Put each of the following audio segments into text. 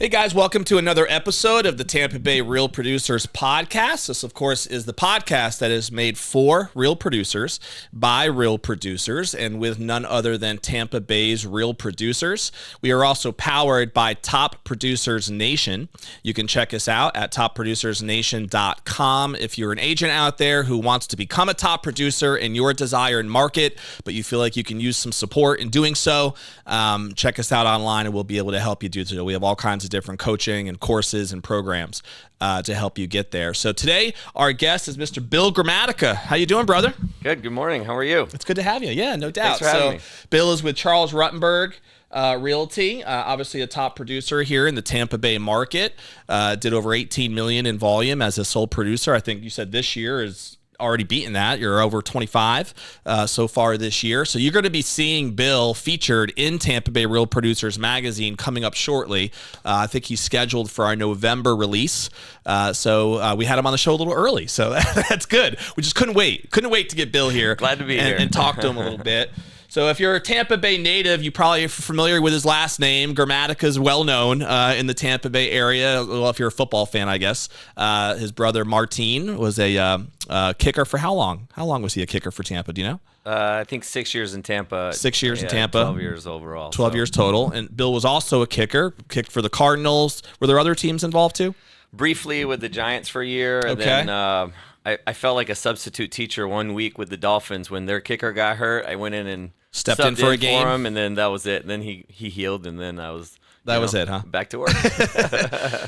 Hey guys, welcome to another episode of the Tampa Bay Real Producers Podcast. This, of course, is the podcast that is made for real producers, by real producers, and with none other than Tampa Bay's real producers. We are also powered by Top Producers Nation. You can check us out at topproducersnation.com. If you're an agent out there who wants to become a top producer in your desired market, but you feel like you can use some support in doing so, check us out online and we'll be able to help you do so. We have all kinds of different coaching and courses and programs to help you get there. So today, our guest is Mr. Bill Gramatica. How you doing, brother? Good. Good morning. How are you? It's good to have you. Yeah, no doubt. Thanks for having me. Bill is with Charles Ruttenberg Realty, obviously a top producer here in the Tampa Bay market. Did over $18 million in volume as a sole producer. I think you said this year is already beaten that. You're over 25 so far this year. So you're going to be seeing Bill featured in Tampa Bay Real Producers Magazine coming up shortly. I think he's scheduled for our November release. So we had him on the show a little early. So that's good. We just couldn't wait. Couldn't wait to get Bill here. Glad to be here. And talk to him a little bit. So if you're a Tampa Bay native, you probably are familiar with his last name. Gramatica is well known in the Tampa Bay area. Well, if you're a football fan, I guess. His brother Martin was a kicker for how long? How long was he a kicker for Tampa? Do you know? I think 6 years in Tampa. 6 years in Tampa. 12 years overall. 12 years total. And Bill was also a kicker, kicked for the Cardinals. Were there other teams involved too? Briefly with the Giants for a year. And Okay. then I felt like a substitute teacher 1 week with the Dolphins. When their kicker got hurt, I went in and Stepped in for a game. him, and then that was it. And then he healed, and then I was... That was it, huh? Back to work.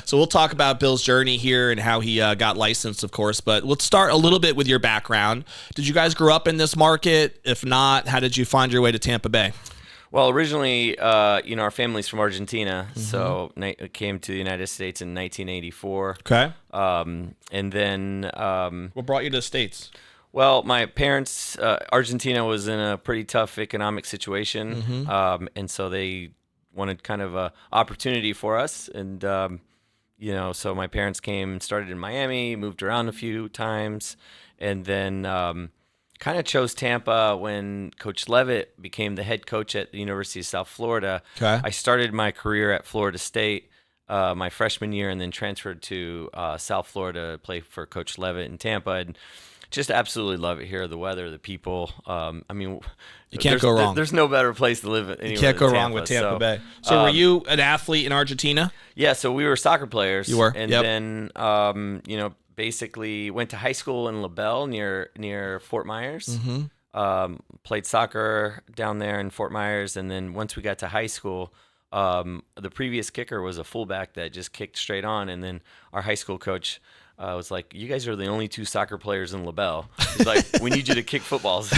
So we'll talk about Bill's journey here and how he got licensed, of course. But let's start a little bit with your background. Did you guys grow up in this market? If not, how did you find your way to Tampa Bay? Well, originally, our family's from Argentina, so came to the United States in 1984. Okay. And then... What brought you to the States? Well, my parents, Argentina was in a pretty tough economic situation, and so they wanted kind of a opportunity for us. And, so my parents came and started in Miami, moved around a few times, and then kind of chose Tampa when Coach Levitt became the head coach at the University of South Florida. Okay. I started my career at Florida State my freshman year and then transferred to South Florida to play for Coach Levitt in Tampa. And just absolutely love it here. The weather, the people. You can't go wrong. There's no better place to live anywhere. You can't go than wrong with Tampa Bay. So were you an athlete in Argentina? Yeah, so we were soccer players. You were? And Yep. then, basically went to high school in LaBelle near Fort Myers. Played soccer down there in Fort Myers. And then once we got to high school, the previous kicker was a fullback that just kicked straight on. And then our high school coach was like, you guys are the only two soccer players in LaBelle. He's like, we need you to kick footballs.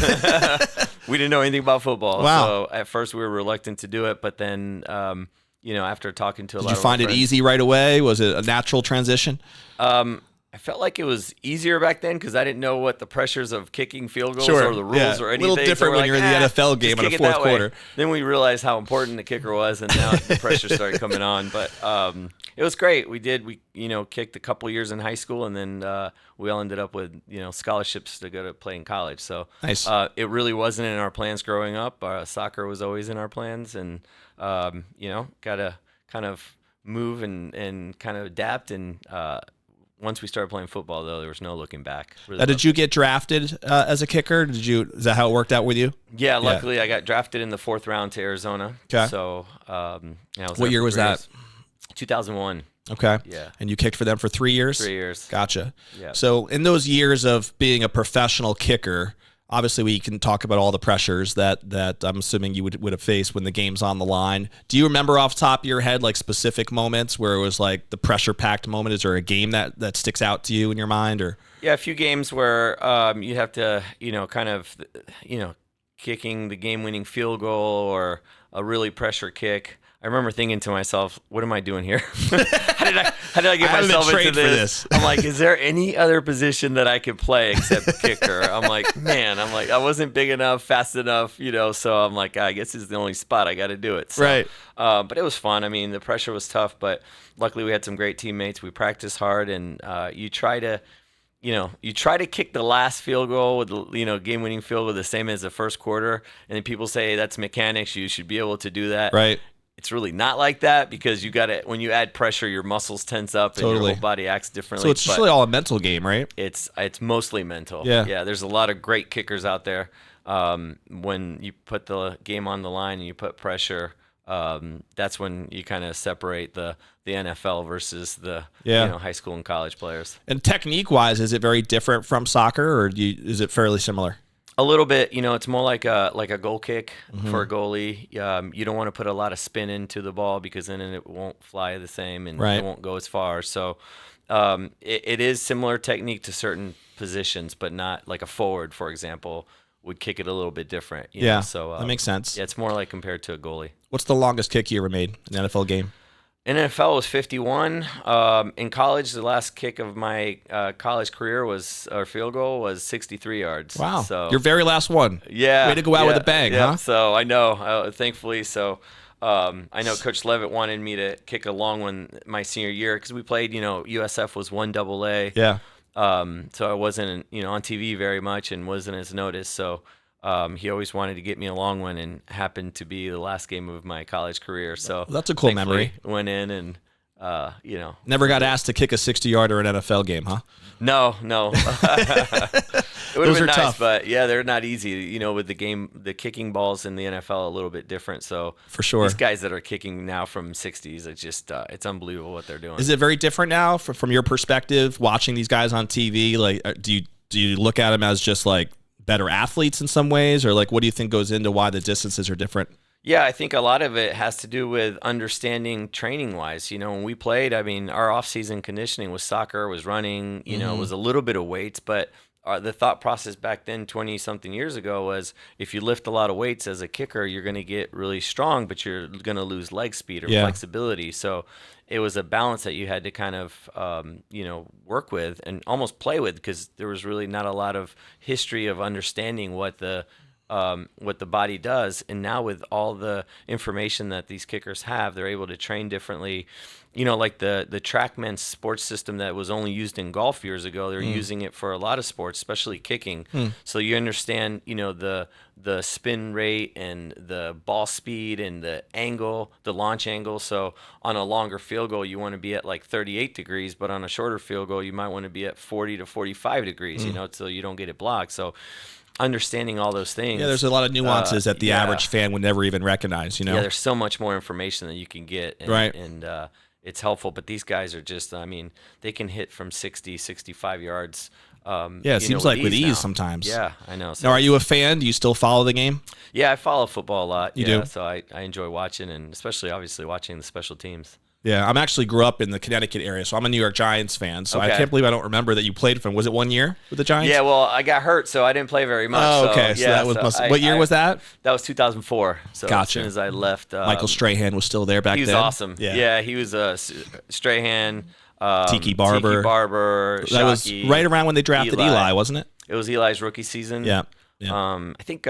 We didn't know anything about football. Wow. So at first we were reluctant to do it, but then, after talking to a lot of Did you find it easy right away? Was it a natural transition? I felt like it was easier back then because I didn't know what the pressures of kicking field goals or the rules or anything. A little different when you're in the NFL game in the fourth quarter. Then we realized how important the kicker was, and now the pressure started coming on. But it was great. We kicked a couple years in high school, and then we all ended up with scholarships to go to play in college. So nice. It really wasn't in our plans growing up. Soccer was always in our plans, and got to kind of move and kind of adapt and. Once we started playing football, though, there was no looking back. Really did you get drafted as a kicker? Is that how it worked out with you? Yeah, luckily I got drafted in the 4th round to Arizona. Okay. So, what year was that? 2001. Okay. Yeah. And you kicked for them for 3 years? 3 years. Gotcha. Yeah. So in those years of being a professional kicker, obviously we can talk about all the pressures that I'm assuming you would have faced when the game's on the line. Do you remember off the top of your head like specific moments where it was like the pressure-packed moment? Is there a game that sticks out to you in your mind? Or yeah, a few games where you have to, kicking the game-winning field goal or a really pressure kick. I remember thinking to myself, what am I doing here? How did I get myself into this? I'm like, is there any other position that I could play except kicker? I'm like, I wasn't big enough, fast enough, so I'm like, I guess this is the only spot I got to do it. So, right. But it was fun. I mean, the pressure was tough, but luckily we had some great teammates. We practiced hard, and you try to kick the last field goal with the, game-winning field goal the same as the first quarter, and then people say, hey, that's mechanics. You should be able to do that. Right. it's really not like that because you got to, when you add pressure, your muscles tense up and your whole body acts differently. So it's really all a mental game, right? It's mostly mental. Yeah. Yeah. There's a lot of great kickers out there. When you put the game on the line and you put pressure, that's when you kind of separate the NFL versus the high school and college players. And technique wise, is it very different from soccer, or is it fairly similar? A little bit, it's more like a goal kick for a goalie. You don't want to put a lot of spin into the ball because then it won't fly the same and it won't go as far. So it is similar technique to certain positions, but not like a forward, for example, would kick it a little bit different. You know? So that makes sense. Yeah, it's more like compared to a goalie. What's the longest kick you ever made in an NFL game? In NFL was 51. In college, the last kick of my college career or field goal was 63 yards. Wow. So your very last one. Yeah. Way to go out with a bang, huh? So I know, thankfully. So I know Coach Levitt wanted me to kick a long one my senior year because we played, USF was 1AA. Yeah. So I wasn't, on TV very much and wasn't as noticed. So he always wanted to get me a long one, and happened to be the last game of my college career. So well, that's a cool memory. Went in and, Never got asked to kick a 60-yarder in an NFL game, huh? No. It would have been nice, tough. but yeah, they're not easy. With the kicking balls in the NFL a little bit different. So for sure, these guys that are kicking now from 60s, it's just it's unbelievable what they're doing. Is it very different now from your perspective, watching these guys on TV? Like, do you look at them as just like better athletes in some ways, or like what do you think goes into why the distances are different? Yeah, I think a lot of it has to do with understanding training wise. When we played, I mean, our off-season conditioning was soccer, was running, was a little bit of weights, but the thought process back then 20 something years ago was if you lift a lot of weights as a kicker, you're going to get really strong, but you're going to lose leg speed or flexibility. So it was a balance that you had to kind of, work with and almost play with, because there was really not a lot of history of understanding what the body does. And now with all the information that these kickers have, they're able to train differently. Like the TrackMan sports system that was only used in golf years ago, they're using it for a lot of sports, especially kicking. So you understand, the spin rate and the ball speed and the angle, the launch angle. So on a longer field goal, you want to be at like 38 degrees, but on a shorter field goal, you might want to be at 40 to 45 degrees, so you don't get it blocked. So understanding all those things. Yeah, there's a lot of nuances that the average fan would never even recognize, Yeah, there's so much more information that you can get. And, right. And it's helpful, but these guys are just, they can hit from 60, 65 yards. It seems like with ease sometimes. Yeah, I know. So now, are you a fan? Do you still follow the game? Yeah, I follow football a lot. You do? So I enjoy watching, and especially, obviously, watching the special teams. Yeah, I'm actually grew up in the Connecticut area, so I'm a New York Giants fan. So I can't believe I don't remember that you played for them. Was it 1 year with the Giants? Yeah, well, I got hurt, so I didn't play very much. Oh, okay. So that was what year was that? That was 2004. So gotcha. As soon as I left, Michael Strahan was still there back then. He was awesome. Yeah, he was Strahan, Tiki Barber. Shockey, that was right around when they drafted Eli, wasn't it? It was Eli's rookie season. Yeah. I think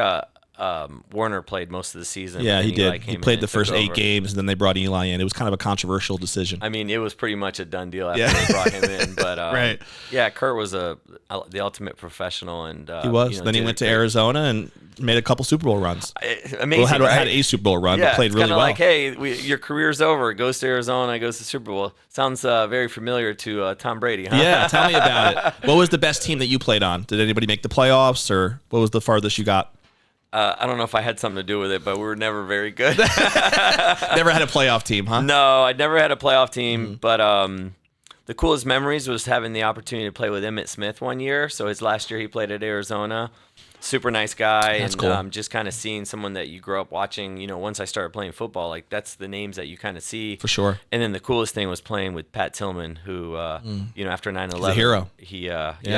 Warner played most of the season. Yeah, he did. He played the first 8 games, and then they brought Eli in. It was kind of a controversial decision. I mean, it was pretty much a done deal after they brought him in. But right. Yeah, Kurt was the ultimate professional, and he was. Then he went to Arizona and made a couple Super Bowl runs. Amazing. Well, had a Super Bowl run, but played really well. Like, hey, your career's over. Goes to Arizona, goes to Super Bowl. Sounds very familiar to Tom Brady, huh? Yeah, tell me about it. What was the best team that you played on? Did anybody make the playoffs, or what was the farthest you got? I don't know if I had something to do with it, but we were never very good. Never had a playoff team, huh? No, I never had a playoff team. But the coolest memories was having the opportunity to play with Emmitt Smith one year. So his last year he played at Arizona. Super nice guy. That's and cool. Just kind of seeing someone that you grew up watching, once I started playing football, like that's the names that you kind of see. For sure. And then the coolest thing was playing with Pat Tillman, who, after 9/11. He's a hero.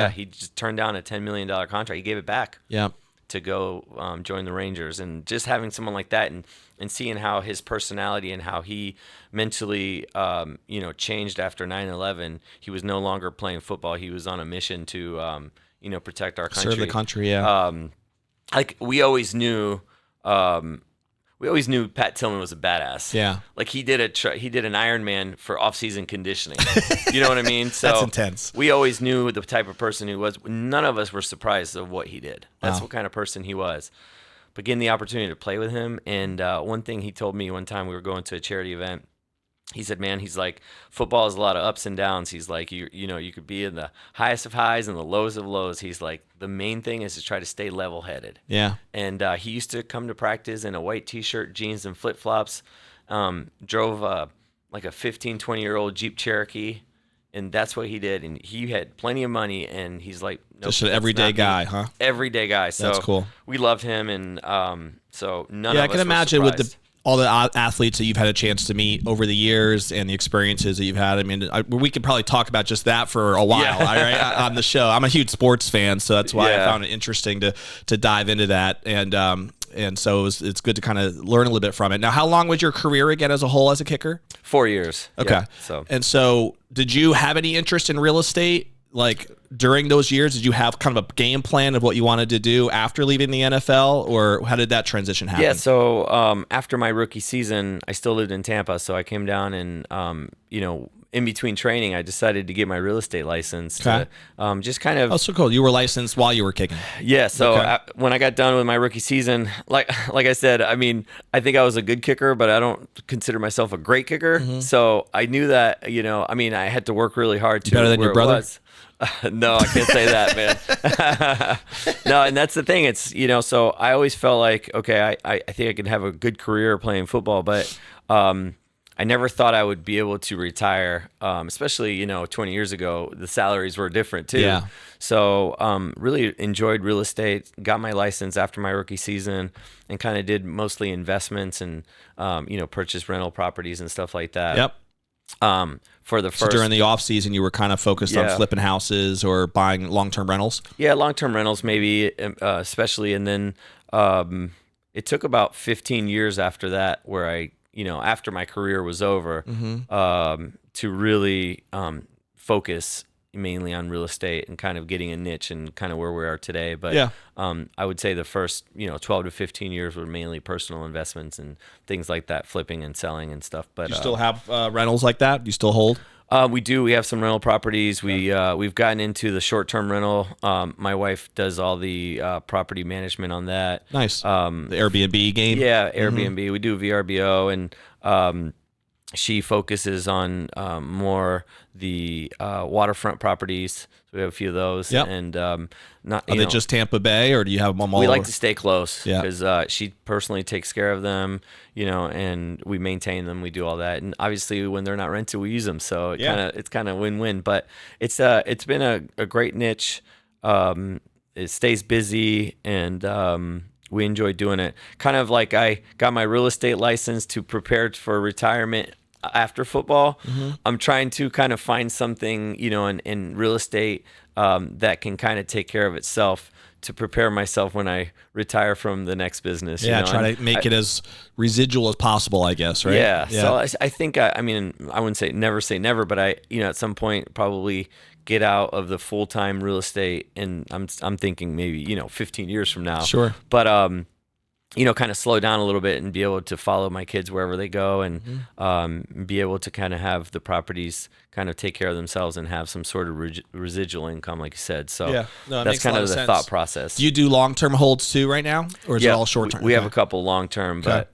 He just turned down a $10 million contract. He gave it back. Yeah. To go join the Rangers, and just having someone like that and seeing how his personality and how he mentally changed after 9/11. He was no longer playing football. He was on a mission to protect our country. Serve the country, yeah. We always knew Pat Tillman was a badass. Yeah. Like he did an Ironman for off-season conditioning. You know what I mean? So that's intense. We always knew the type of person he was. None of us were surprised of what he did. That's what kind of person he was. but getting the opportunity to play with him. And one thing he told me one time, we were going to a charity event. He said, man, he's like, football is a lot of ups and downs. He's like, you could be in the highest of highs and the lowest of lows. He's like, the main thing is to try to stay level-headed. Yeah. And he used to come to practice in a white T-shirt, jeans, and flip-flops. Drove like a 15, 20-year-old Jeep Cherokee, and that's what he did. And he had plenty of money, and he's like, nope, just an everyday guy, huh? Everyday guy. So that's cool. We loved him, and so none of us Yeah, I can imagine were with all the athletes that you've had a chance to meet over the years and the experiences that you've had. I mean, we could probably talk about just that for a while on the show. I'm a huge sports fan, so that's why I found it interesting to dive into that. And so it's good to kind of learn a little bit from it. Now, how long was your career again as a whole as a kicker? 4 years. Okay. Yeah, so did you have any interest in real estate? Like during those years, did you have kind of a game plan of what you wanted to do after leaving the NFL, or how did that transition happen? Yeah, so after my rookie season, I still lived in Tampa, so I came down and, in between training, I decided to get my real estate license to just kind of... Oh, so cool. You were licensed while you were kicking. Yeah, so when I got done with my rookie season, like I said, I mean, I think I was a good kicker, but I don't consider myself a great kicker. Mm-hmm. So I knew that, I had to work really hard to... Better than your brother? No, I can't say that, man. No, and that's the thing. It's, so I always felt like, okay, I think I could have a good career playing football, but I never thought I would be able to retire, especially, 20 years ago, the salaries were different too. Yeah. So really enjoyed real estate, got my license after my rookie season, and kind of did mostly investments and, purchased rental properties and stuff like that. Yep. For the first... So during the off season, you were kind of focused on flipping houses or buying long-term rentals? Yeah, long-term rentals maybe, especially. And then it took about 15 years after that where I, after my career was over, to really focus mainly on real estate and kind of getting a niche and kind of where we are today. But I would say the first 12 to 15 years were mainly personal investments and things like that, flipping and selling and stuff. But do you still have rentals like that? Do you still hold? We do. We have some rental properties. We've gotten into the short-term rental. My wife does all the property management on that. Nice. The Airbnb game. Yeah, Airbnb. We do VRBO, and she focuses on more the waterfront properties. So we have a few of those. Yep. And Are they just Tampa Bay, or do you have them all we over? like to stay close because she personally takes care of them, and we maintain them. We do all that, and obviously when they're not rented, we use them. So it's kind of win-win. But it's been a great niche. It stays busy, and we enjoy doing it. Kind of like I got my real estate license to prepare for retirement after football. Mm-hmm. I'm trying to kind of find something, in real estate that can kind of take care of itself to prepare myself when I retire from the next business. Yeah, try to make it as residual as possible, I guess, right? Yeah. So I think, I wouldn't say never, but I, at some point probably get out of the full-time real estate, and I'm thinking maybe 15 years from now. Sure. But kind of slow down a little bit and be able to follow my kids wherever they go, and be able to kind of have the properties kind of take care of themselves and have some sort of residual income, like you said. So that's kind of the thought process. Do you do long-term holds too right now, or is it all short-term? We have a couple long-term, but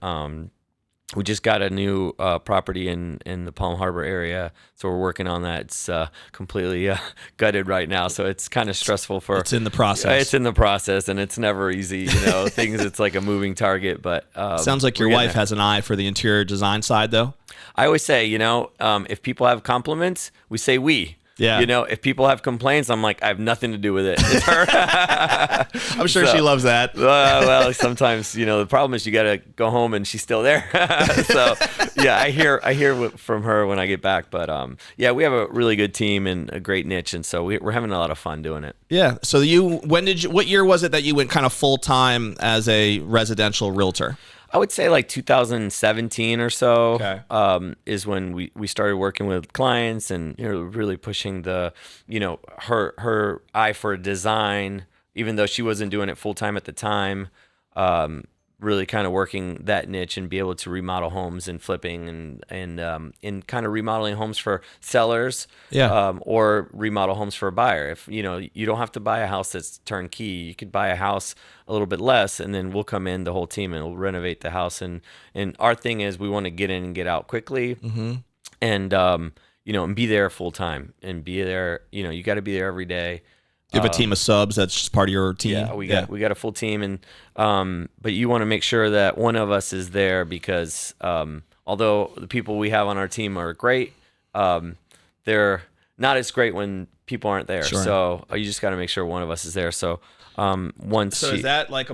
we just got a new property in the Palm Harbor area, so we're working on that. It's completely gutted right now, so it's kind of stressful. It's in the process. It's in the process, and it's never easy. It's like a moving target. But sounds like your wife has an eye for the interior design side, though. I always say, if people have compliments, we say we. Yeah. If people have complaints, I'm like, I have nothing to do with it. It's her. I'm sure she loves that. Well, sometimes, the problem is you got to go home and she's still there. So, yeah, I hear from her when I get back. But, we have a really good team and a great niche. And so we're having a lot of fun doing it. Yeah. So what year was it that you went kind of full time as a residential realtor? I would say like 2017 or so. Okay. Is when we started working with clients and really pushing the her eye for design, even though she wasn't doing it full time at the time. really kind of working that niche and be able to remodel homes and flipping and kind of remodeling homes for sellers, or remodel homes for a buyer. If you don't have to buy a house that's turnkey, you could buy a house a little bit less, and then we'll come in, the whole team, and we'll renovate the house. And our thing is we want to get in and get out quickly, and and be there full time, and be there. You got to be there every day. You have a team of subs that's just part of your team. Yeah, we got a full team, and but you want to make sure that one of us is there, because although the people we have on our team are great, they're not as great when people aren't there. Sure. So you just got to make sure one of us is there. So is that like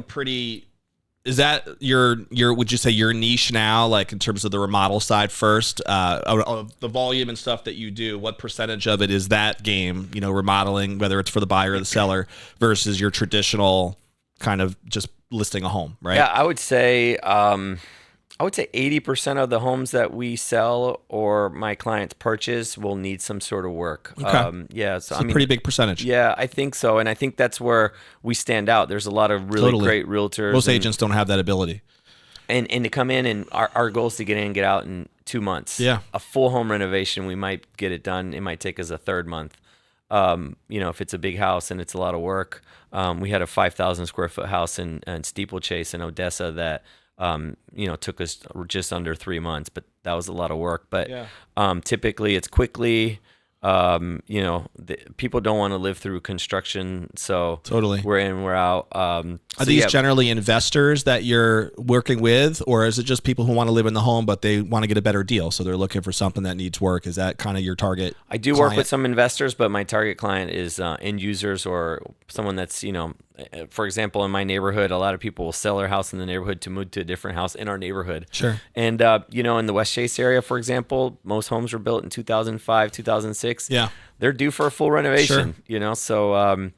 is that your would you say your niche now, like in terms of the remodel side first, of the volume and stuff that you do, what percentage of it is that game, remodeling, whether it's for the buyer or the seller, versus your traditional kind of just listing a home, right? Yeah, I would say 80% of the homes that we sell or my clients purchase will need some sort of work. Okay. So pretty big percentage. Yeah, I think so. And I think that's where we stand out. There's a lot of really great realtors. Most agents don't have that ability. And to come in, and our goal is to get in and get out in 2 months. Yeah. A full home renovation, we might get it done. It might take us a third month. If it's a big house and it's a lot of work. We had a 5,000 square foot house in Steeplechase in Odessa that took us just under 3 months, but that was a lot of work. But typically it's quickly, people don't want to live through construction. So totally, we're in, we're out. Are these generally investors that you're working with, or is it just people who want to live in the home, but they want to get a better deal? So they're looking for something that needs work. Is that kind of your target? I do work with some investors, but my target client is end users, or someone that's, for example, in my neighborhood, a lot of people will sell their house in the neighborhood to move to a different house in our neighborhood. Sure. And, in the West Chase area, for example, most homes were built in 2005, 2006. Yeah. They're due for a full renovation, so. Is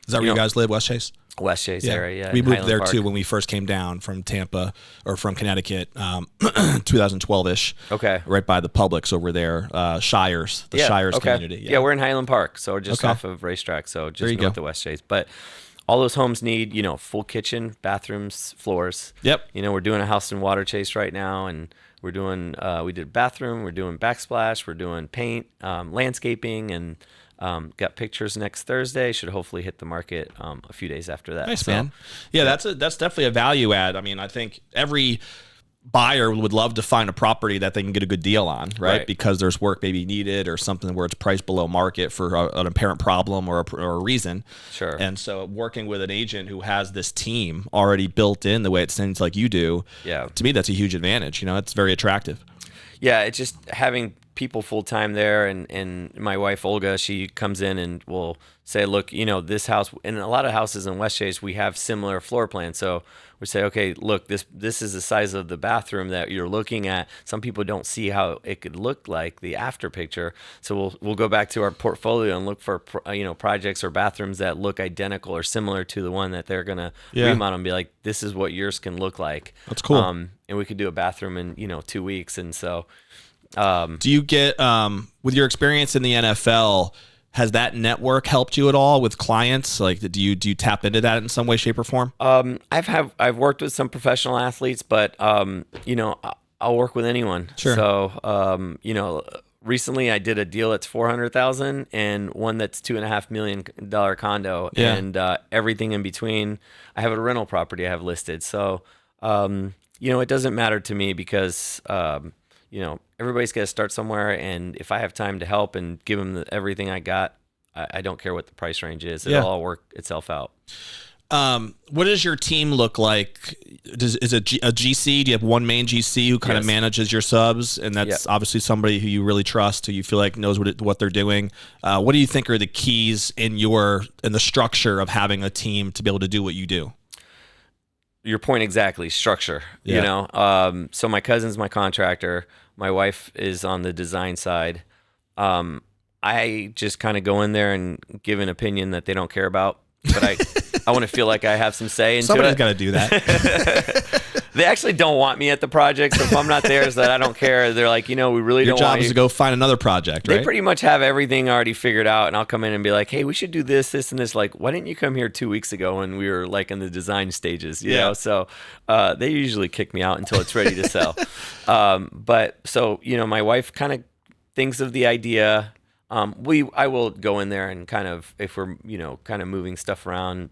that where you guys live, West Chase? West Chase area, yeah. We moved there too when we first came down from Tampa, or from Connecticut, 2012-ish. Okay. Right by the Publix over there, Shires, Shires community. Yeah, we're in Highland Park, so just off of Racetrack, so just north of West Chase. But all those homes need, full kitchen, bathrooms, floors. Yep. We're doing a house in Water Chase right now, and we're doing, we did bathroom, we're doing backsplash, we're doing paint, landscaping, and got pictures next Thursday. Should hopefully hit the market a few days after that. Nice, man. Yeah, that's definitely a value add. I mean, I think every buyer would love to find a property that they can get a good deal on, right? Because there's work maybe needed, or something where it's priced below market for an apparent problem or a reason. Sure. And so working with an agent who has this team already built in the way it seems like you do, to me, that's a huge advantage. It's very attractive. Yeah, it's just having people full time there, and my wife Olga, she comes in and will say, look, this house, and a lot of houses in West Chase, we have similar floor plans. So we say, okay, look, this is the size of the bathroom that you're looking at. Some people don't see how it could look like the after picture. So we'll go back to our portfolio and look for projects or bathrooms that look identical or similar to the one that they're gonna remodel, and be like, this is what yours can look like. That's cool. And we could do a bathroom in 2 weeks, and so. Do you get, with your experience in the NFL, has that network helped you at all with clients? Like, do you tap into that in some way, shape, or form? I've worked with some professional athletes, but I'll work with anyone. Sure. So recently I did a deal that's $400,000 and one that's $2.5 million condo, and everything in between. I have a rental property I have listed, so it doesn't matter to me, because everybody's got to start somewhere, and if I have time to help and give them everything I got, I don't care what the price range is. It'll all work itself out. What does your team look like? Is it a GC? Do you have one main GC who kind of manages your subs, and that's obviously somebody who you really trust, who you feel like knows what they're doing? What do you think are the keys in the structure of having a team to be able to do what you do? Your point exactly, structure. So my cousin's my contractor. My wife is on the design side. I just kind of go in there and give an opinion that they don't care about. But I want to feel like I have some say into Somebody's it. got to do that. They actually don't want me at the project, so if I'm not there, is that I don't care. They're like, we really Your don't job want is you. to go find another project, right? They pretty much have everything already figured out, and I'll come in and be like, hey, we should do this, this, and this. Like, why didn't you come here 2 weeks ago when we were like in the design stages, you know? So they usually kick me out until it's ready to sell. But so, my wife kind of thinks of the idea. I will go in there and kind of, if we're, kind of moving stuff around,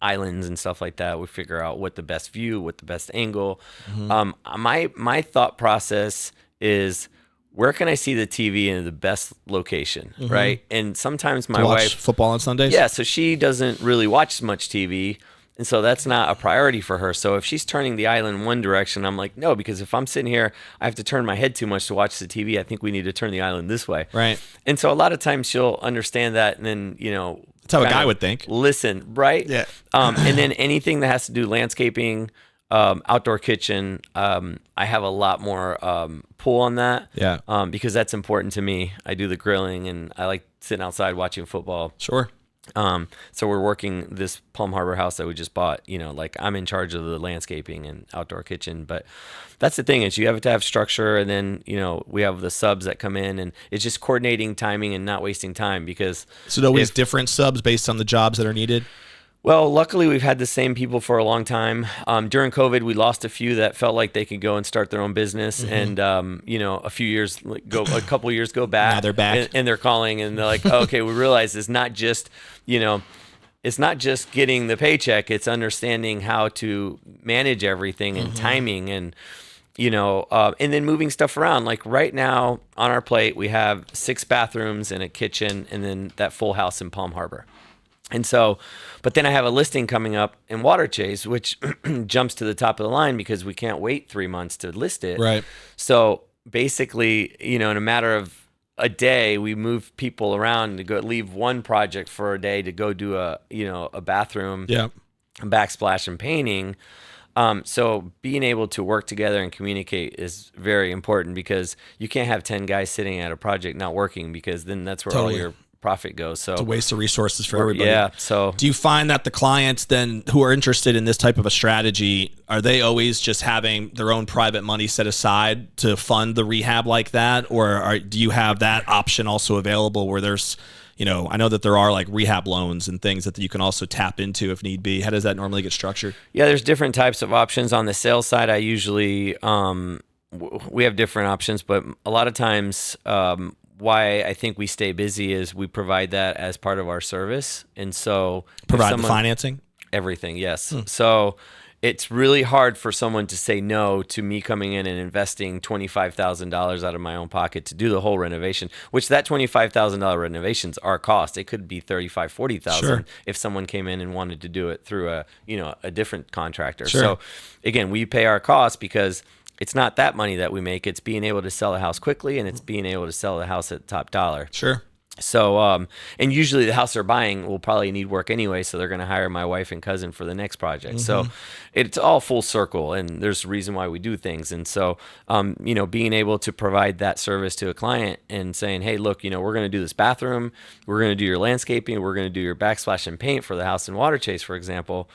islands and stuff like that, we figure out what the best view, what the best angle. My thought process is, where can I see the TV in the best location, right? And sometimes my Watch wife football on Sundays. Yeah, so she doesn't really watch much TV, and so that's not a priority for her. So if she's turning the island one direction, I'm like, no, because if I'm sitting here, I have to turn my head too much to watch the TV. I think we need to turn the island this way. Right. And so a lot of times she'll understand that, and then That's how a guy would think. Listen, right? Yeah. And then anything that has to do landscaping, outdoor kitchen, I have a lot more pull on that. Yeah. Because that's important to me. I do the grilling, and I like sitting outside watching football. Sure. So we're working this Palm Harbor house that we just bought, like I'm in charge of the landscaping and outdoor kitchen. But that's the thing, is you have to have structure, and then, we have the subs that come in, and it's just coordinating timing and not wasting time, because So always different subs based on the jobs that are needed? well, luckily we've had the same people for a long time. During COVID, we lost a few that felt like they could go and start their own business, and a few years go, a couple years go back. Now they're back, and they're calling, and they're like, oh, "Okay, we realize it's not just it's not just getting the paycheck; it's understanding how to manage everything and timing and." And then moving stuff around. Like right now on our plate, we have 6 bathrooms and a kitchen, and then that full house in Palm Harbor. And so, but then I have a listing coming up in Water Chase, which jumps to the top of the line because we can't wait 3 months to list it. Right. So basically, in a matter of a day, we move people around to go leave one project for a day to go do a bathroom, Yeah. backsplash and painting. So being able to work together and communicate is very important, because you can't have 10 guys sitting at a project not working, because then that's where all your profit goes. So it's a waste of resources for everybody. Yeah. So do you find that the clients then who are interested in this type of a strategy, are they always just having their own private money set aside to fund the rehab like that? Or do you have that option also available where there's, I know that there are like rehab loans and things that you can also tap into if need be. How does that normally get structured? Yeah, there's different types of options. On the sales side, I usually, we have different options, but a lot of times, why I think we stay busy is we provide that as part of our service. And so provide the financing? Everything, yes. So it's really hard for someone to say no to me coming in and investing $25,000 out of my own pocket to do the whole renovation, which that $25,000 renovation's our cost. It could be $35,000, $40,000 if someone came in and wanted to do it through a different contractor. Sure. So again, we pay our costs because it's not that money that we make. It's being able to sell the house quickly, and it's being able to sell the house at top dollar. Sure. So, and usually the house they're buying will probably need work anyway, so they're going to hire my wife and cousin for the next project. So it's all full circle, and there's a reason why we do things. And so, being able to provide that service to a client and saying, hey, look, we're going to do this bathroom, we're going to do your landscaping, we're going to do your backsplash and paint for the house in Water Chase, for example.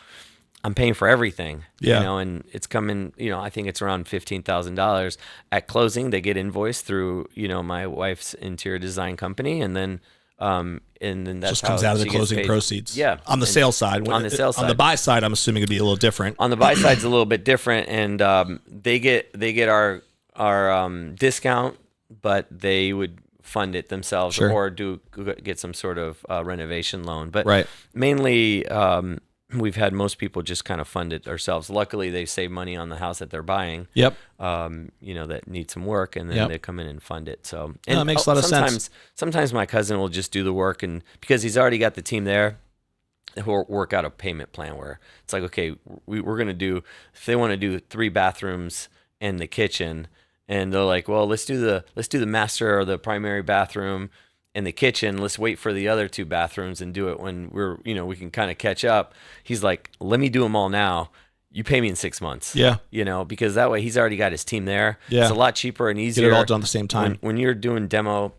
I'm paying for everything, and it's coming, I think it's around $15,000 at closing. They get invoiced through, my wife's interior design company. And then that's just comes out of the closing proceeds. Yeah. On the sales side. On the sales side. On the buy side, I'm assuming it'd be a little different. On the buy side's a little bit different. And, they get our discount, but they would fund it themselves. Sure. Or get some sort of renovation loan. But right. mainly, we've had most people just kind of fund it ourselves. Luckily, they save money on the house that they're buying. Yep. That need some work, and then they come in and fund it. So, that makes a lot of sense. Sometimes my cousin will just do the work, and because he's already got the team there, he'll work out a payment plan where it's like, okay, we're going to do, if they want to do 3 bathrooms and the kitchen, and they're like, well, let's do the master or the primary bathroom in the kitchen. Let's wait for the other 2 bathrooms and do it when we can kind of catch up. He's like, let me do them all now. You pay me in 6 months. Yeah. Because that way he's already got his team there. Yeah. It's a lot cheaper and easier. Get it all done at the same time. When you're doing demo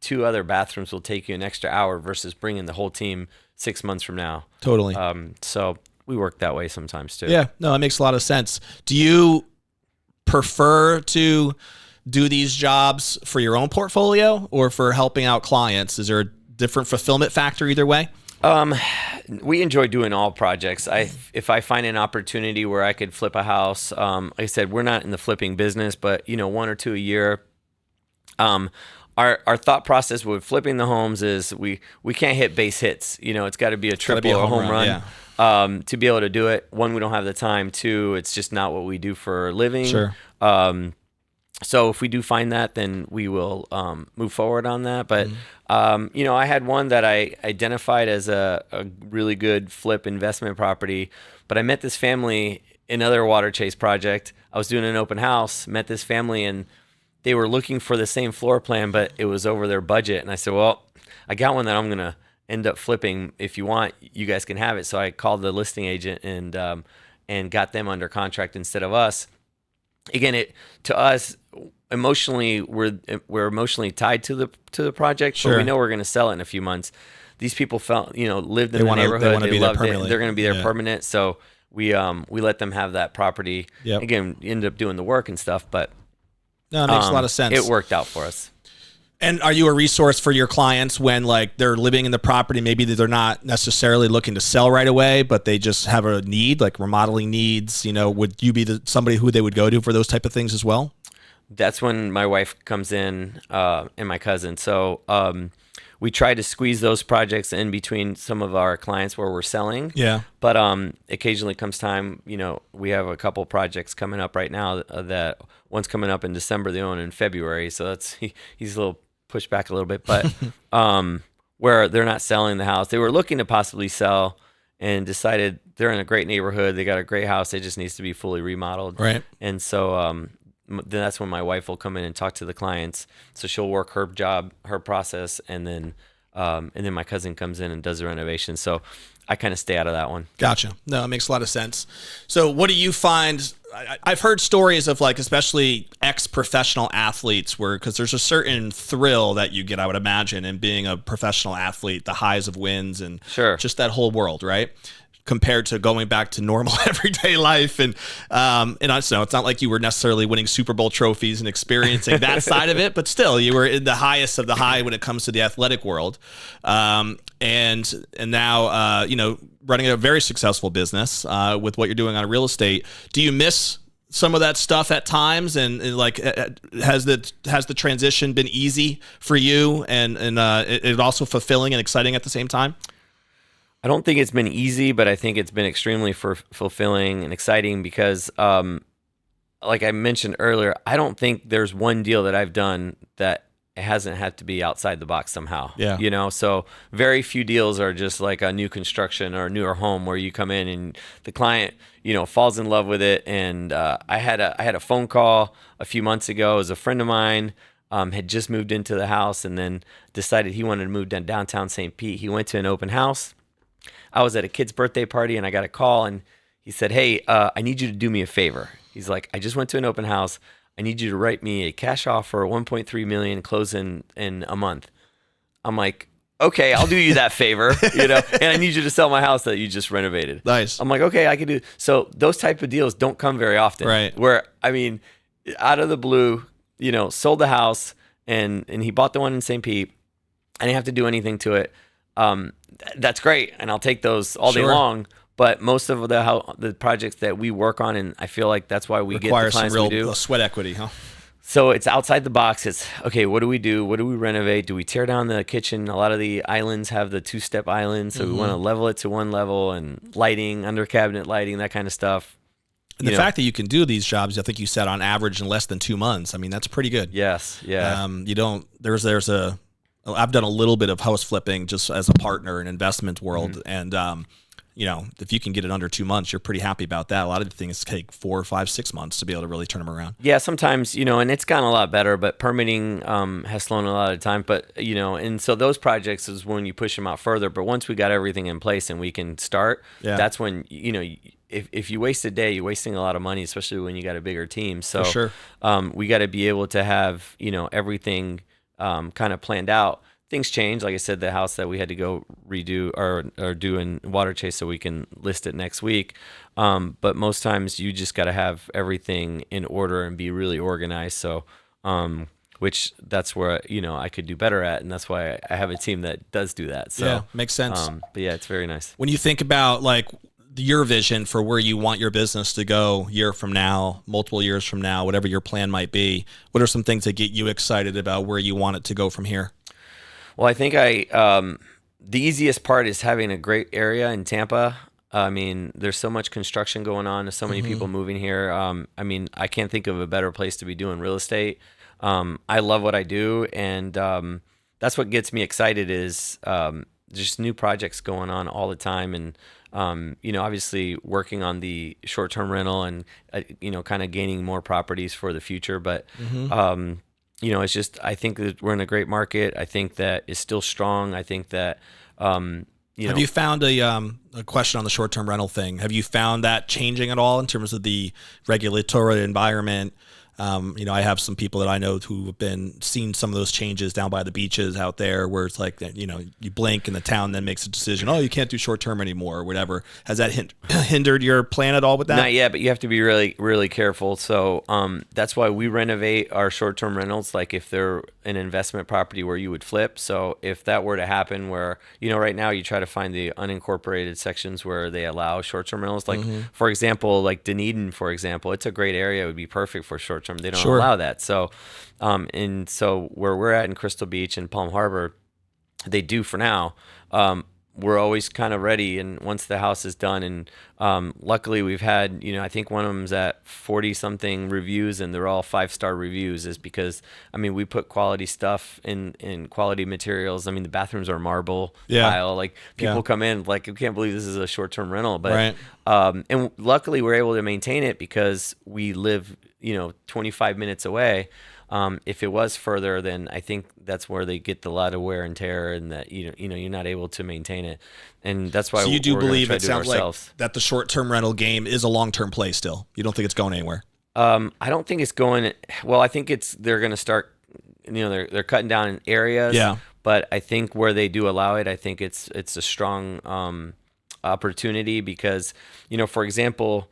2 other bathrooms will take you an extra hour versus bringing the whole team 6 months from now. Totally. So we work that way sometimes too. Yeah, no, that makes a lot of sense. Do you prefer to do these jobs for your own portfolio or for helping out clients? Is there a different fulfillment factor either way? We enjoy doing all projects. If I find an opportunity where I could flip a house, like I said, we're not in the flipping business, but 1 or 2 a year. Our thought process with flipping the homes is we can't hit base hits. It's got to be a triple or a home run. Yeah. To be able to do it. One, we don't have the time. Two, it's just not what we do for a living. Sure. So if we do find that, then we will move forward on that. But I had one that I identified as a really good flip investment property. But I met this family in another water chase project. I was doing an open house, met this family, and they were looking for the same floor plan, but it was over their budget. And I said, well, I got one that I'm going to end up flipping. If you want, you guys can have it. So I called the listing agent and got them under contract instead of us. Again, to us, emotionally, we're emotionally tied to the project, Sure. but we know we're going to sell it in a few months. These people lived in the neighborhood. They loved it. They're going to be there permanent. So we let them have that property. Yep. Again, end up doing the work and stuff, but no, it makes a lot of sense. It worked out for us. And are you a resource for your clients when they're living in the property? Maybe they're not necessarily looking to sell right away, but they just have a need, like remodeling needs. Would you be somebody who they would go to for those type of things as well? That's when my wife comes in and my cousin. So we try to squeeze those projects in between some of our clients where we're selling. Yeah. But occasionally comes time, we have a couple projects coming up right now that one's coming up in December, the other one in February. So he's a little pushed back a little bit, but where they're not selling the house. They were looking to possibly sell and decided they're in a great neighborhood. They got a great house. It just needs to be fully remodeled. Right. And so then that's when my wife will come in and talk to the clients. So she'll work her job, her process, and then my cousin comes in and does the renovation. So I kind of stay out of that one. Gotcha. No, it makes a lot of sense. So what do you find? I've heard stories of especially ex-professional athletes because there's a certain thrill that you get, I would imagine, in being a professional athlete, the highs of wins and just that whole world, right? Compared to going back to normal everyday life. And I know it's not like you were necessarily winning Super Bowl trophies and experiencing that side of it, but still you were in the highest of the high when it comes to the athletic world. And now, running a very successful business with what you're doing on real estate. Do you miss some of that stuff at times? And has the transition been easy for you and it also fulfilling and exciting at the same time? I don't think it's been easy, but I think it's been extremely fulfilling and exciting because, like I mentioned earlier, I don't think there's one deal that I've done that it hasn't had to be outside the box somehow. Yeah. So very few deals are just like a new construction or a newer home where you come in and the client, falls in love with it. And I had a phone call a few months ago. It was a friend of mine. Had just moved into the house and then decided he wanted to move down downtown St. Pete. He went to an open house. I was at a kid's birthday party and I got a call and he said, hey, I need you to do me a favor. He's like, I just went to an open house. I need you to write me a cash offer, $1.3 million, close in a month. I'm like, okay, I'll do you that favor, and I need you to sell my house that you just renovated. Nice. I'm like, okay, I can do. So those type of deals don't come very often. Right. Where, out of the blue, sold the house and he bought the one in St. Pete. I didn't have to do anything to it. That's great, and I'll take those all day long. But most of the projects that we work on, and I feel like that's why we get the clients we do. Requires some real sweat equity, huh? So it's outside the box. It's, okay, what do we do? What do we renovate? Do we tear down the kitchen? A lot of the islands have the 2-step islands, so we want to level it to one level, and lighting, under cabinet lighting, that kind of stuff. And the fact that you can do these jobs, I think you said on average in less than 2 months. That's pretty good. Yes, yeah. I've done a little bit of house flipping just as a partner in investment world. And, if you can get it under 2 months, you're pretty happy about that. A lot of the things take 4, 5, 6 months to be able to really turn them around. Yeah, sometimes, and it's gotten a lot better, but permitting has slowed a lot of time. But, and so those projects is when you push them out further. But once we got everything in place and we can start, that's when, if you waste a day, you're wasting a lot of money, especially when you got a bigger team. So For sure. We got to be able to have, everything kind of planned out. Things change. Like I said, the house that we had to go redo or do in water chase so we can list it next week. But most times you just got to have everything in order and be really organized. So, which that's where, I could do better at. And that's why I have a team that does do that. So, yeah, makes sense. But yeah, it's very nice. When you think about like your vision for where you want your business to go year from now, multiple years from now, whatever your plan might be, what are some things that get you excited about where you want it to go from here? Well, I think the easiest part is having a great area in Tampa. I mean, there's so much construction going on. There's so many people moving here. I mean, I can't think of a better place to be doing real estate. I love what I do, and that's what gets me excited is just new projects going on all the time. And, obviously working on the short-term rental and, kind of gaining more properties for the future. But, it's just, I think that we're in a great market. I think that it's still strong. I think that, have you found a question on the short-term rental thing? Have you found that changing at all in terms of the regulatory environment? I have some people that I know who have been seeing some of those changes down by the beaches out there where it's like, you blink and the town then makes a decision, oh, you can't do short term anymore or whatever. Has that hindered your plan at all with that? Not yet, but you have to be really, really careful. So that's why we renovate our short term rentals, like if they're an investment property where you would flip. So if that were to happen where, right now you try to find the unincorporated sections where they allow short term rentals. Like, for example, like Dunedin, for example, it's a great area. It would be perfect for short term. They don't allow that. So, and so where we're at in Crystal Beach and Palm Harbor, they do for now. We're always kind of ready. And once the house is done, and luckily we've had, I think one of them's at 40 something reviews, and they're all 5-star reviews, is because, we put quality stuff in quality materials. The bathrooms are marble tile. Like people come in like, you can't believe this is a short-term rental, but, and luckily we're able to maintain it because we live, 25 minutes away. If it was further, then I think that's where they get a lot of wear and tear, and that you're not able to maintain it, and that's why. So you do believe it sounds like that the short-term rental game is a long-term play still. You don't think it's going anywhere? I don't think it's going. Well, I think they're going to start. They're cutting down in areas. Yeah. But I think where they do allow it, I think it's a strong opportunity because for example.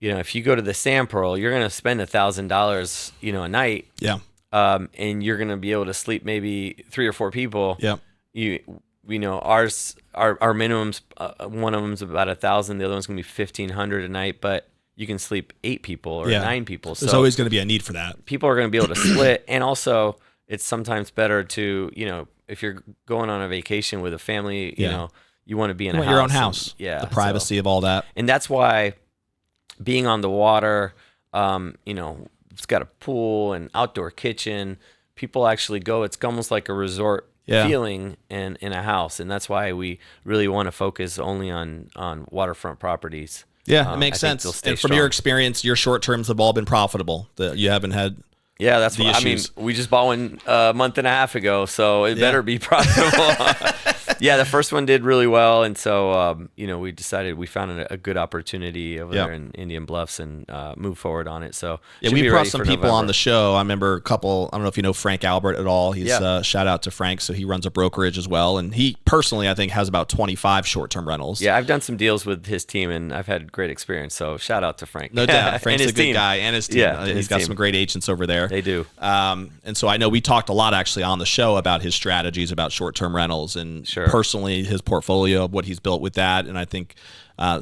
If you go to the Sand Pearl, you're going to spend $1,000, a night. Yeah. And you're going to be able to sleep maybe 3 or 4 people. Yeah. Ours, our minimums, one of them's about 1,000. The other one's going to be 1,500 a night, but you can sleep 8 people or 9 people. So there's always going to be a need for that. People are going to be able to split. And also it's sometimes better to, if you're going on a vacation with a family, you want to be in your own house. The privacy of all that. And that's why, being on the water, it's got a pool and outdoor kitchen. People actually go. It's almost like a resort feeling in a house, and that's why we really want to focus only on waterfront properties. Yeah, it makes sense. And from your experience, your short terms have all been profitable. That you haven't had. Yeah, that's what issues. We just bought one a month and a half ago, so it better be profitable. Yeah, the first one did really well, and so we found a good opportunity over there in Indian Bluffs and moved forward on it. So we brought some people on the show. I remember a couple. I don't know if you know Frank Albert at all. He's shout out to Frank. So he runs a brokerage as well, and he personally I think has about 25 short-term rentals. Yeah, I've done some deals with his team, and I've had great experience. So shout out to Frank. No doubt, Frank's a good guy, and his team. Yeah, he's got some great agents over there. They do. And so I know we talked a lot actually on the show about his strategies about short-term rentals and personally his portfolio, what he's built with that. And I think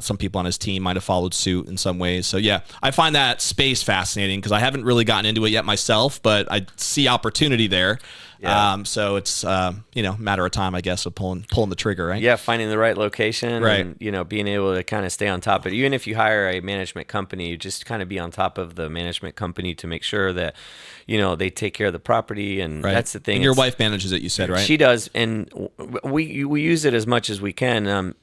some people on his team might have followed suit in some ways. So yeah, I find that space fascinating because I haven't really gotten into it yet myself, but I see opportunity there. Yeah. So it's matter of time, I guess, of pulling the trigger, right? Yeah, finding the right location, right? And being able to kind of stay on top of it. Even if you hire a management company, you just kind of be on top of the management company to make sure that they take care of the property, and that's the thing. And your wife manages it, you said, right? She does, and we use it as much as we can.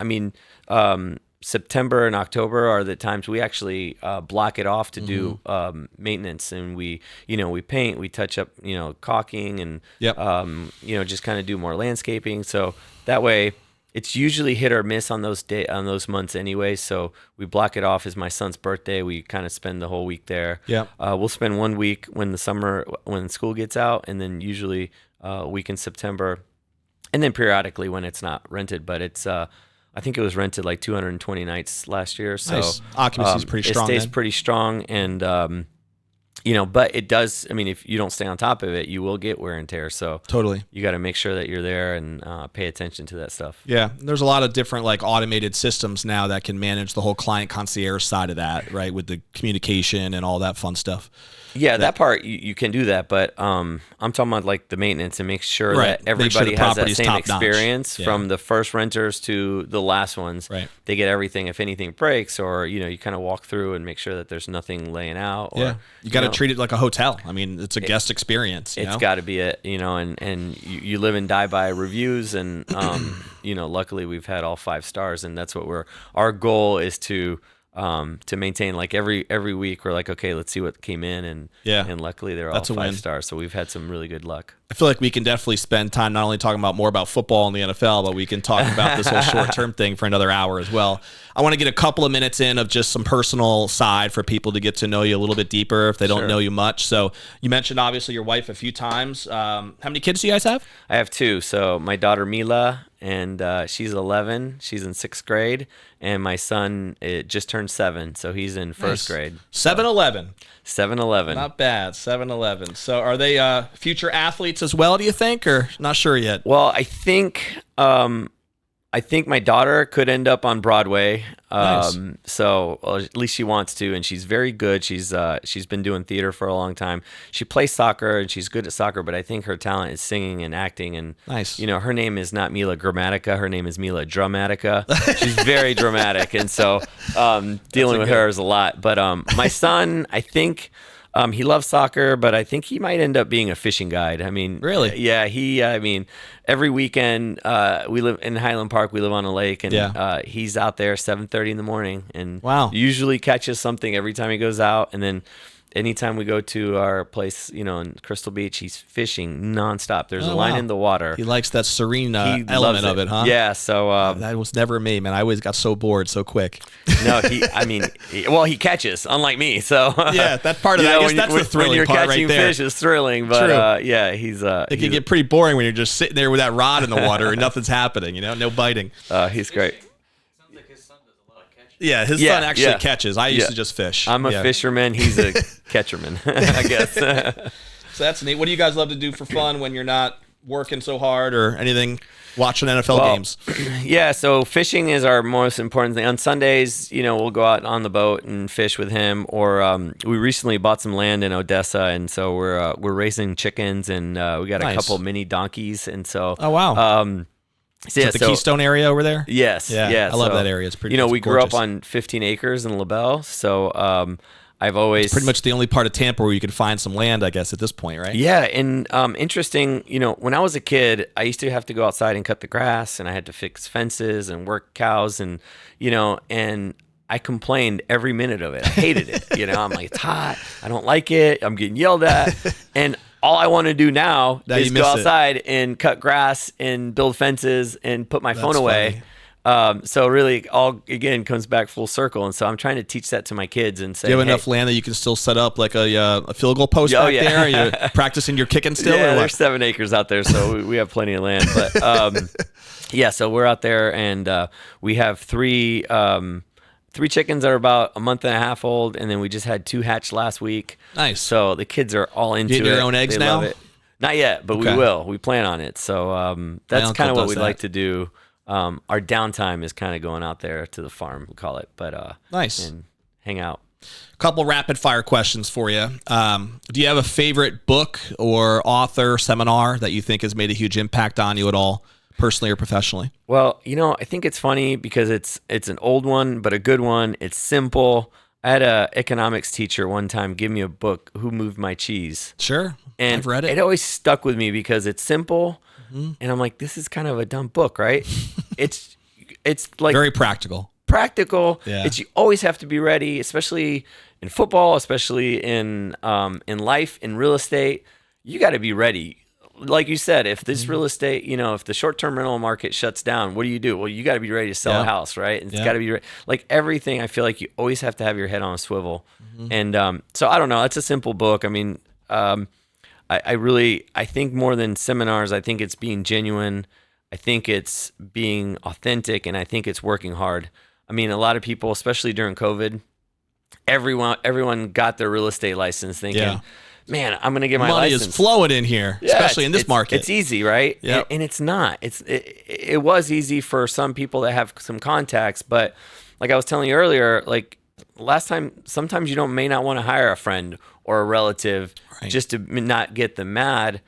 September and October are the times we actually block it off to do maintenance, and we paint, we touch up, caulking, and just kind of do more landscaping. So that way, it's usually hit or miss on those months anyway. So we block it off as my son's birthday. We kind of spend the whole week there. Yeah, we'll spend 1 week when school gets out, and then usually week in September, and then periodically when it's not rented. But it's I think it was rented like 220 nights last year. So nice. Occupancy is pretty strong. It stays then. pretty strong, and but it does. I mean, if you don't stay on top of it, you will get wear and tear. So Totally. you got to make sure that you're there and pay attention to that stuff. Yeah, there's a lot of different like automated systems now that can manage the whole client concierge side of that, right? With the communication and all that fun stuff. Yeah, that part you can do that, but I'm talking about like the maintenance and make sure Right. that everybody Make sure the has that property's same top-notch. experience Yeah. from the first renters to the last ones. Right. They get everything. If anything breaks, or you kind of walk through and make sure that there's nothing laying out. Or, Yeah, you got to treat it like a hotel. I mean, it's a guest experience. It's got to be it, and you live and die by reviews, and luckily we've had all 5 stars, and that's what our goal is to maintain. Like every week we're like, okay, let's see what came in, and luckily they're all That's a 5 win. stars, so we've had some really good luck. I feel like we can definitely spend time not only talking about more about football in the NFL, but we can talk about this whole short-term thing for another hour as well. I want to get a couple of minutes in of just some personal side for people to get to know you a little bit deeper if they don't know you much. So you mentioned obviously your wife a few times. How many kids do you guys have? I have 2. So my daughter Mila, and she's 11. She's in 6th grade, and my son just turned 7, so he's in first grade. 7-11. 7-11. Not bad. 7-11. So are they future athletes as well, do you think, or not sure yet? Well, I think my daughter could end up on Broadway. Nice. So at least she wants to, and she's very good. She's been doing theater for a long time. She plays soccer, and she's good at soccer, but I think her talent is singing and acting. And Nice. her name is not Mila Gramatica. Her name is Mila Dramatica. She's very dramatic, and so dealing with her is a lot. But my son, I think. He loves soccer, but I think he might end up being a fishing guide. I mean, Really? Yeah, every weekend we live in Highland Park. We live on a lake, and he's out there 7:30 in the morning, and Wow. usually catches something every time he goes out. And then anytime we go to our place, in Crystal Beach, he's fishing nonstop. There's a line in the water. He likes that serene He element loves of it, huh? Yeah. So That was never me, man. I always got so bored so quick. no, he catches, unlike me. So Yeah, that part of that. I guess that's the when thrilling you're part catching right there. fish is thrilling, but yeah, he's It can get pretty boring when you're just sitting there with that rod in the water and nothing's happening, no biting. he's great. Sounds like his son does a lot of catching. Yeah, his son actually catches. I used to just fish. I'm a fisherman. He's a catcherman, I guess. So that's neat. What do you guys love to do for fun when you're not working so hard or anything? Watching NFL games. Yeah, so fishing is our most important thing. On Sundays, we'll go out on the boat and fish with him. Or we recently bought some land in Odessa, and so we're raising chickens, and we got a couple mini donkeys, and so. Oh wow. So, yeah, Is that the Keystone area over there? Yes. Yeah. I love that area. It's pretty. We grew gorgeous. up on 15 acres in LaBelle, so I've always It's pretty much the only part of Tampa where you could find some land, I guess, at this point, right? Yeah, and interesting. When I was a kid, I used to have to go outside and cut the grass, and I had to fix fences and work cows, and and I complained every minute of it. I hated it. I'm like, it's hot. I don't like it. I'm getting yelled at, and all I want to do now is go outside and cut grass and build fences and put my phone away. So really all again comes back full circle. And so I'm trying to teach that to my kids and say, do you have enough land that you can still set up like a field goal post back there? Are you practicing your kicking still? Yeah, or what? there's 7 acres out there. So we have plenty of land, but, yeah, so we're out there and, we have 3 chickens that are about a month and a half old. And then we just had 2 hatch last week. Nice. So the kids are all into it. You get your own eggs They now? love it. Not yet, but we will. We plan on it. So that's kind of what we like to do. Our downtime is kind of going out there to the farm, we call it, but nice, and hang out. Couple rapid fire questions for you. Do you have a favorite book or author seminar that you think has made a huge impact on you at all, personally or professionally? Well, I think it's funny because it's an old one, but a good one. It's simple. I had a economics teacher one time give me a book, Who Moved My Cheese? Sure, And I've read it. It always stuck with me because it's simple. And I'm like, this is kind of a dumb book, right? it's like very practical. Yeah. You always have to be ready, especially in football, especially in life, in real estate. You got to be ready. Like you said, if this real estate, if the short-term rental market shuts down, what do? Well, you got to be ready to sell a house, right? And it's got to be like everything. I feel like you always have to have your head on a swivel. And so I don't know. It's a simple book. I mean, I think more than seminars, I think it's being genuine. I think it's being authentic, and I think it's working hard. I mean, a lot of people, especially during COVID, everyone got their real estate license thinking, Yeah. man, I'm going to get my Money license. is flowing in here, especially in this market. It's easy, right? Yep. And it's not. It was easy for some people that have some contacts, but like I was telling you earlier, like last time, sometimes you may not want to hire a friend or a relative just to not get them mad.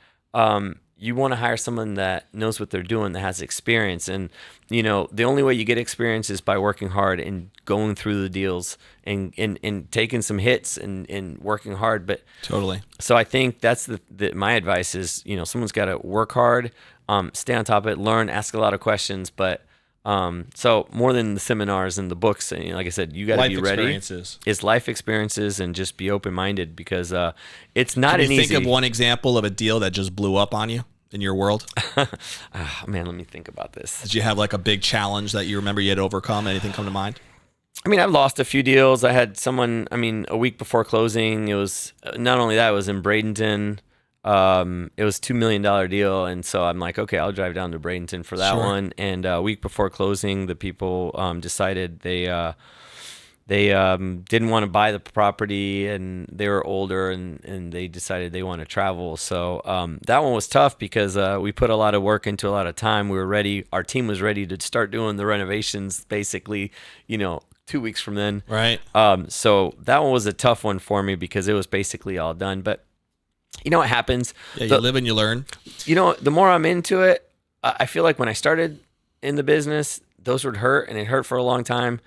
You want to hire someone that knows what they're doing, that has experience. And, the only way you get experience is by working hard and going through the deals and taking some hits and working hard. But Totally. so I think that's my advice is, someone's got to work hard, stay on top of it, learn, ask a lot of questions. But so more than the seminars and the books, and like I said, you got to be ready. It's life experiences, and just be open-minded, because it's not an easy. Can you think of one example of a deal that just blew up on you in your world? Man, let me think about this. Did you have like a big challenge that you remember you had to overcome? Anything come to mind? I mean, I've lost a few deals. I had someone, a week before closing, it was not only that, it was in Bradenton. It was $2 million deal. And so I'm like, okay, I'll drive down to Bradenton for that one. And a week before closing, the people decided they didn't want to buy the property, and they were older, and they decided they want to travel. So that one was tough, because we put a lot of work into a lot of time. We were ready. Our team was ready to start doing the renovations basically, 2 weeks from then. Right. So that one was a tough one for me, because it was basically all done. But you know what happens? Yeah, you live and you learn. The more I'm into it, I feel like when I started in the business, those would hurt, and it hurt for a long time.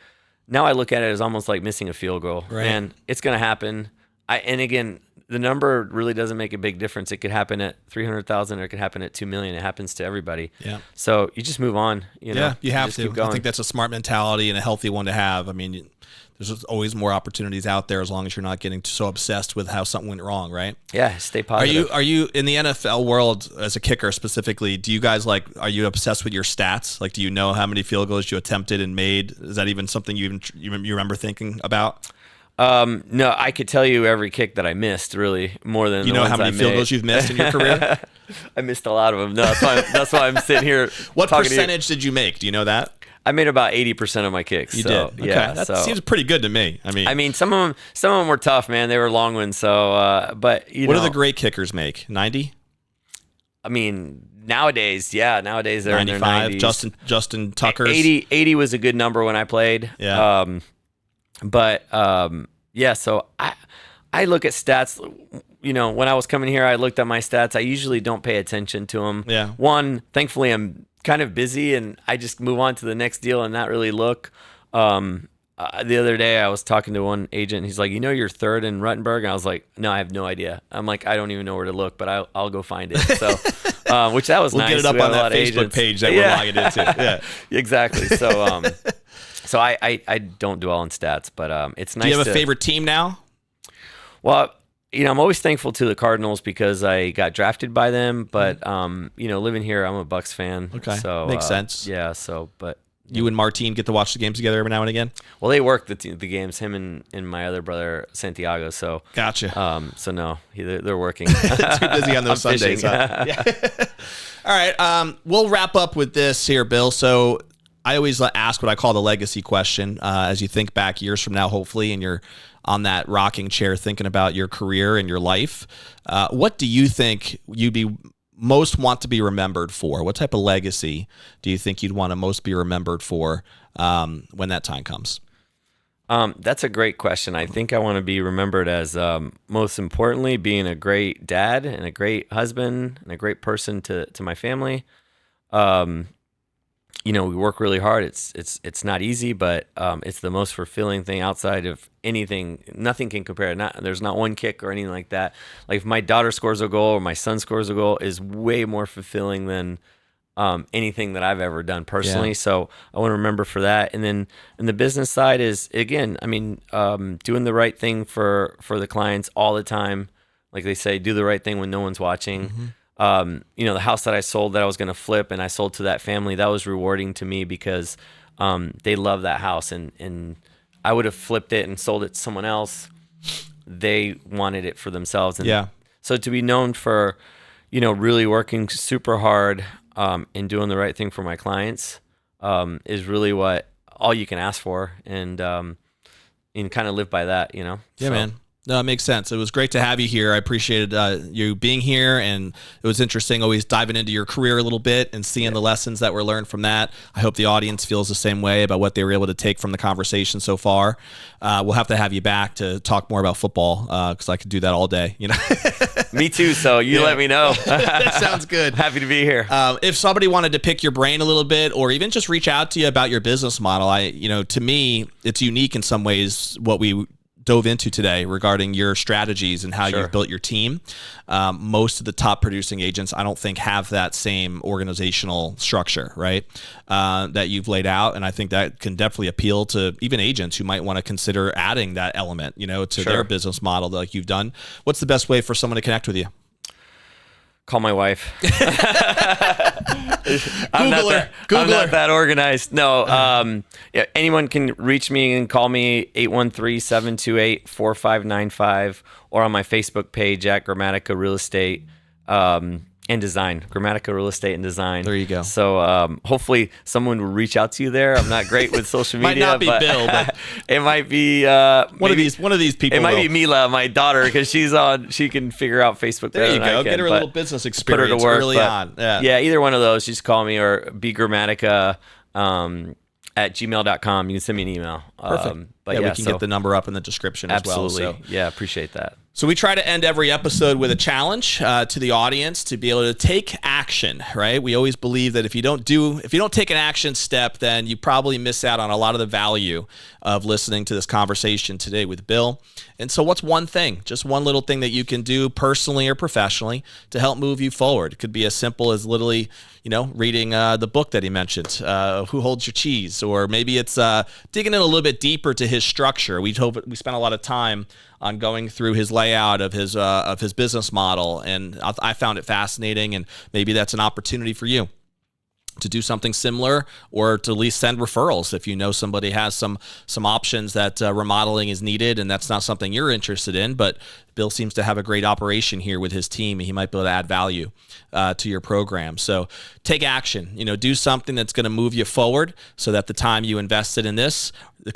Now I look at it as almost like missing a field goal. Right. And it's going to happen. And again, the number really doesn't make a big difference. It could happen at 300,000, or it could happen at 2 million. It happens to everybody. Yeah. So you just move on. Yeah, you have just to. keep going. I think that's a smart mentality and a healthy one to have. I mean, there's always more opportunities out there, as long as you're not getting so obsessed with how something went wrong, right? Yeah, stay positive. Are you in the NFL world, as a kicker specifically, do you guys are you obsessed with your stats? Like, do you know how many field goals you attempted and made? Is that even something you remember thinking about? No, I could tell you every kick that I missed, really, more than how many field goals you've missed in your career? I missed a lot of them. No, that's why I'm sitting here. What percentage did you make? Do you know that? I made about 80% of my kicks. You did? Okay. Yeah, that seems pretty good to me. I mean, some of them were tough, man. They were long ones. So, but what do the great kickers make? 90? I mean, nowadays they're 95, in their 90s. Justin Tucker's 80 was a good number when I played. Yeah. Yeah. So I look at stats. When I was coming here, I looked at my stats. I usually don't pay attention to them. Yeah. One, thankfully, I'm kind of busy, and I just move on to the next deal and not really look. The other day I was talking to one agent, and he's like, you're third in Ruttenberg? And I was like, no, I have no idea. I'm like, I don't even know where to look, but I'll go find it. So, which that was we'll nice. We'll get it up on that Facebook page that we're logging into. Yeah, exactly. So, so I don't dwell on stats, but it's nice. Do you have a favorite team now? Well, I'm always thankful to the Cardinals, because I got drafted by them. But living here, I'm a Bucks fan. Okay, so makes sense. Yeah. So, but you and Martine get to watch the games together every now and again. Well, they work the games. Him and my other brother Santiago. So gotcha. So no, they're working. Too busy on those Sundays. Huh? Yeah. All right. We'll wrap up with this here, Bill. So I always ask what I call the legacy question. As you think back years from now, hopefully, and you're on that rocking chair thinking about your career and your life, what do you think you'd be most want to be remembered for? What type of legacy do you think you'd want to most be remembered for when that time comes? That's a great question. I think I want to be remembered as, most importantly, being a great dad and a great husband and a great person to my family. We work really hard. It's not easy, but it's the most fulfilling thing outside of anything. Nothing can compare. There's not one kick or anything like that. Like if my daughter scores a goal or my son scores a goal, is way more fulfilling than anything that I've ever done personally. Yeah. So I want to remember for that. And then in the business side is, again, doing the right thing for the clients all the time. Like they say, do the right thing when no one's watching. Mm-hmm. The house that I sold that I was going to flip and I sold to that family, that was rewarding to me, because they love that house, and I would have flipped it and sold it to someone else. They wanted it for themselves. And yeah. So to be known for, really working super hard and doing the right thing for my clients is really all you can ask for, and kind of live by that, Yeah, So, man. No, it makes sense. It was great to have you here. I appreciated you being here, and it was interesting always diving into your career a little bit and seeing the lessons that were learned from that. I hope the audience feels the same way about what they were able to take from the conversation so far. We'll have to have you back to talk more about football because I could do that all day. Me too. So you let me know. That sounds good. Happy to be here. If somebody wanted to pick your brain a little bit, or even just reach out to you about your business model, to me, it's unique in some ways what we dove into today regarding your strategies and how you've built your team. Most of the top producing agents, I don't think, have that same organizational structure, right? That you've laid out. And I think that can definitely appeal to even agents who might want to consider adding that element, to their business model like you've done. What's the best way for someone to connect with you? Call my wife. I'm Google not that organized. No. Anyone can reach me and call me 813-728-4595 or on my Facebook page at Gramatica Real Estate and Design. Gramatica Real Estate and Design. There you go. So hopefully someone will reach out to you there. I'm not great with social media. Might not be Bill, but it might be one of these people. It might be Mila, my daughter, because she's on. She can figure out Facebook. There you go. Get her a little business experience put her to work, early on. Yeah, either one of those. Just call me or bgramatica at gmail.com. You can send me an email. Perfect. We can get the number up in the description as well. Absolutely. Yeah, appreciate that. So we try to end every episode with a challenge to the audience to be able to take action, right? We always believe that if you don't take an action step, then you probably miss out on a lot of the value of listening to this conversation today with Bill. And so what's one thing, just one little thing that you can do personally or professionally to help move you forward? It could be as simple as literally, reading the book that he mentioned, Who Holds Your Cheese? Or maybe it's digging in a little bit deeper to his structure. We spent a lot of time on going through his layout of his business model, and I found it fascinating, and maybe that's an opportunity for you to do something similar, or to at least send referrals if you know somebody has some options that remodeling is needed and that's not something you're interested in, but Bill seems to have a great operation here with his team, and he might be able to add value to your program. So take action, do something that's going to move you forward so that the time you invested in this,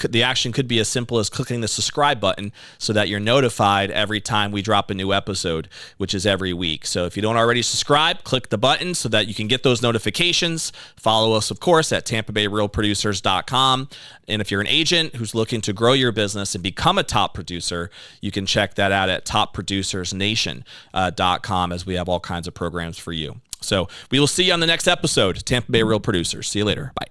the action could be as simple as clicking the subscribe button so that you're notified every time we drop a new episode, which is every week. So if you don't already subscribe, click the button so that you can get those notifications. Follow us, of course, at TampaBayRealProducers.com. And if you're an agent who's looking to grow your business and become a top producer, you can check that out at TopProducersNation.com, as we have all kinds of programs for you. So we will see you on the next episode, Tampa Bay Real Producers. See you later. Bye.